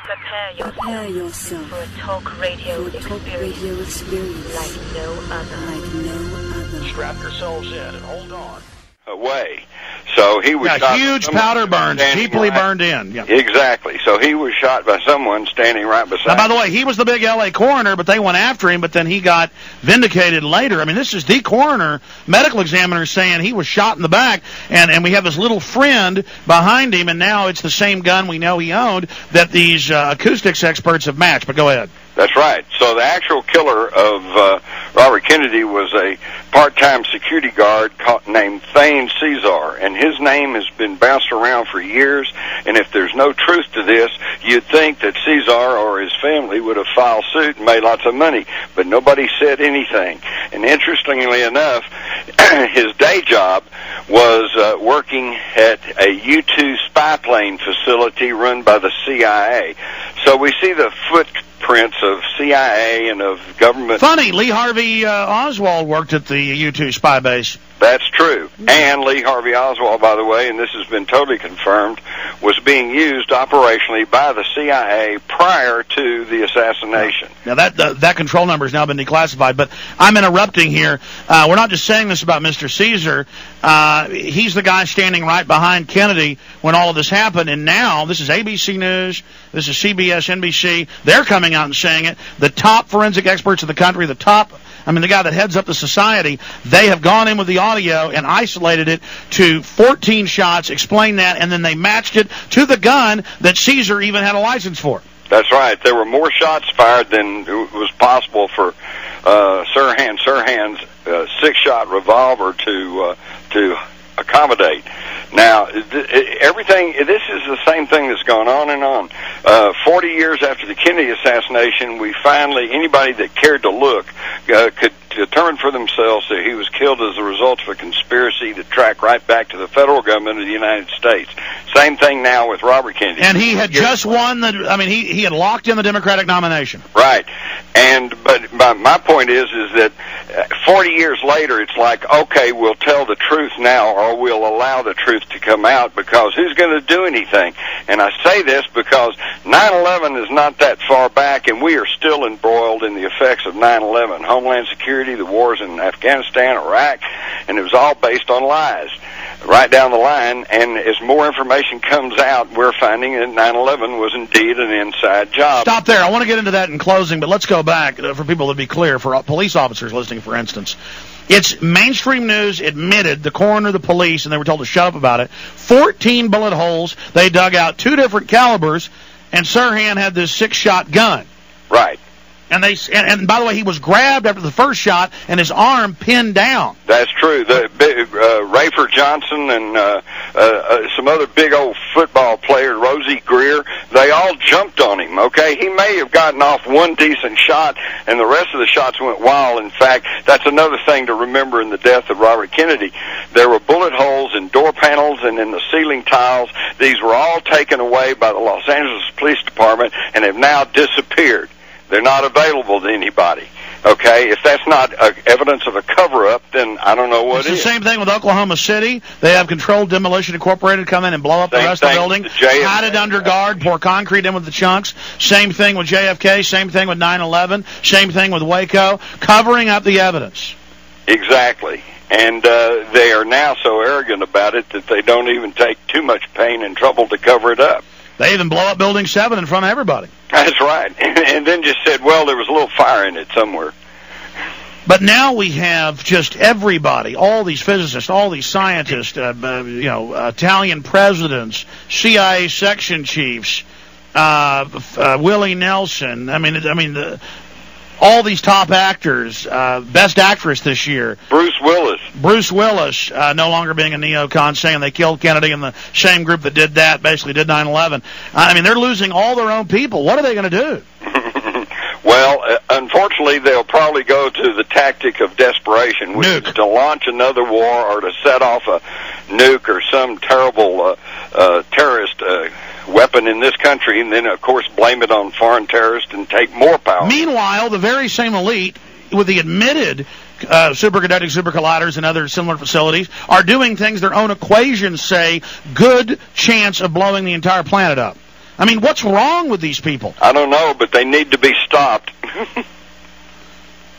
Prepare yourself for a talk radio experience like no other. Strap yourselves in and hold on. Away. So he was shot. Huge powder burns, deeply burned in. Yeah. Exactly. So he was shot by someone standing right beside him. Now, by the way, he was the big L.A. coroner, but they went after him, but then he got vindicated later. I mean, this is the coroner, medical examiner, saying he was shot in the back, and we have his little friend behind him, and now it's the same gun we know he owned that these acoustics experts have matched. But go ahead. That's right. So the actual killer of Robert Kennedy was a part-time security guard named Thane Caesar, and his name has been bounced around for years, and if there's no truth to this, you'd think that Caesar or his family would have filed suit and made lots of money, but nobody said anything. And interestingly enough, his day job was working at a U-2 spy plane facility run by the CIA. So we see the footprints of CIA and of government. Funny, Lee Harvey Oswald worked at the U-2 spy base. That's true. And Lee Harvey Oswald, by the way, and this has been totally confirmed, was being used operationally by the CIA prior to the assassination. Now, that control number has now been declassified, but I'm interrupting here. We're not just saying this about Mr. Caesar. He's the guy standing right behind Kennedy when all of this happened, and now this is ABC News, this is CBS, NBC. They're coming out and saying it. The top forensic experts in the country, the guy that heads up the society, they have gone in with the audio and isolated it to 14 shots, explained that, and then they matched it to the gun that Caesar even had a license for. That's right. There were more shots fired than was possible for Sirhan's 6-shot revolver to accommodate. Now, everything, this is the same thing that's gone on and on. 40 years after the Kennedy assassination, we finally, anybody that cared to look, could determine for themselves that he was killed as a result of a conspiracy to track right back to the federal government of the United States. Same thing now with Robert Kennedy. And he had just won he had locked in the Democratic nomination. Right. But my point is that 40 years later, it's like, okay, we'll tell the truth now, or we'll allow the truth to come out, because who's going to do anything? And I say this because 9/11 is not that far back, and we are still embroiled in the effects of 9/11. Homeland Security, the wars in Afghanistan, Iraq, and it was all based on lies right down the line. And as more information comes out, we're finding that 9/11 was indeed an inside job. Stop there. I want to get into that in closing, but let's go back for people to be clear, for police officers listening, for instance. It's mainstream news admitted, the coroner, the police, and they were told to shut up about it. 14 bullet holes. They dug out 2 different calibers, and Sirhan had this 6-shot gun. Right. And by the way, he was grabbed after the first shot and his arm pinned down. That's true. Rayford Johnson and some other big old football player, Rosie Greer, they all jumped on him, okay? He may have gotten off one decent shot, and the rest of the shots went wild. In fact, that's another thing to remember in the death of Robert Kennedy. There were bullet holes in door panels and in the ceiling tiles. These were all taken away by the Los Angeles Police Department and have now disappeared. They're not available to anybody. Okay, if that's not evidence of a cover-up, then I don't know what is. It's the same thing with Oklahoma City. They have Controlled Demolition Incorporated come in and blow up the rest of the building, hide it under guard, pour concrete in with the chunks. Same thing with JFK, same thing with 9/11, same thing with Waco, covering up the evidence. Exactly. And they are now so arrogant about it that they don't even take too much pain and trouble to cover it up. They even blow up Building 7 in front of everybody. That's right. And then just said, well, there was a little fire in it somewhere. But now we have just everybody, all these physicists, all these scientists, Italian presidents, CIA section chiefs, Willie Nelson. All these top actors, best actress this year. Bruce Willis, no longer being a neocon, saying they killed Kennedy, and the same group that did that basically did 9/11. They're losing all their own people. What are they going to do? Well, unfortunately, they'll probably go to the tactic of desperation, which is to launch another war or to set off a nuke or some terrible terrorist weapon in this country, and then, of course, blame it on foreign terrorists and take more power. Meanwhile, the very same elite, with the admitted superconducting supercolliders and other similar facilities, are doing things their own equations say good chance of blowing the entire planet up. I mean, what's wrong with these people? I don't know, but they need to be stopped.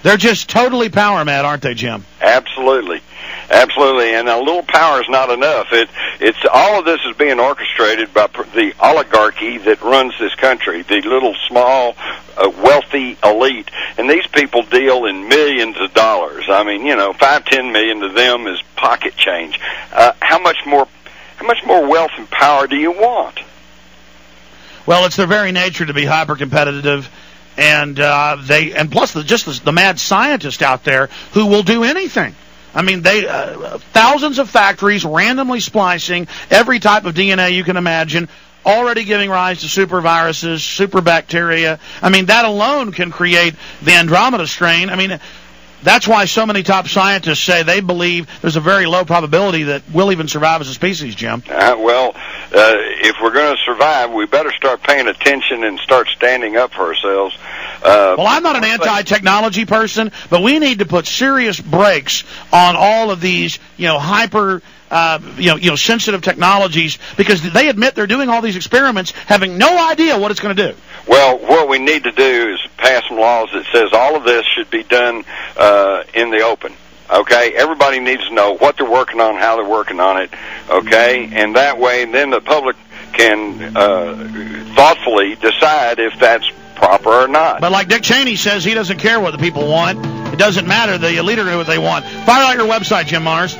They're just totally power mad, aren't they, Jim? Absolutely. Absolutely, and a little power is not enough. It's all of this is being orchestrated by the oligarchy that runs this country, the little, small, wealthy elite, and these people deal in millions of dollars. I mean, you know, $5-10 million to them is pocket change. How much more wealth and power do you want? Well, it's their very nature to be hyper-competitive. And plus the mad scientists out there who will do anything. I mean, thousands of factories randomly splicing every type of DNA you can imagine, already giving rise to super viruses, super bacteria. I mean, that alone can create the Andromeda strain. I mean, that's why so many top scientists say they believe there's a very low probability that we'll even survive as a species, Jim. If we're going to survive, we better start paying attention and start standing up for ourselves. Well, I'm not an anti-technology person, but we need to put serious brakes on all of these, hyper, sensitive technologies, because they admit they're doing all these experiments, having no idea what it's going to do. Well, what we need to do is pass some laws that says all of this should be done in the open. Okay, everybody needs to know what they're working on, how they're working on it. Okay, and that way, then the public can thoughtfully decide if that's proper or not. But like Dick Cheney says, he doesn't care what the people want. It doesn't matter. The leader knows what they want. Fire out your website, Jim Marrs.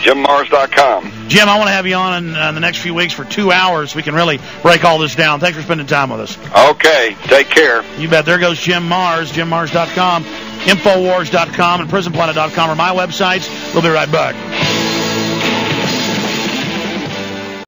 JimMarrs.com. Jim, I want to have you on in the next few weeks for 2 hours. We can really break all this down. Thanks for spending time with us. Okay, take care. You bet. There goes Jim Marrs, JimMarrs.com, Infowars.com, and PrisonPlanet.com are my websites. We'll be right back.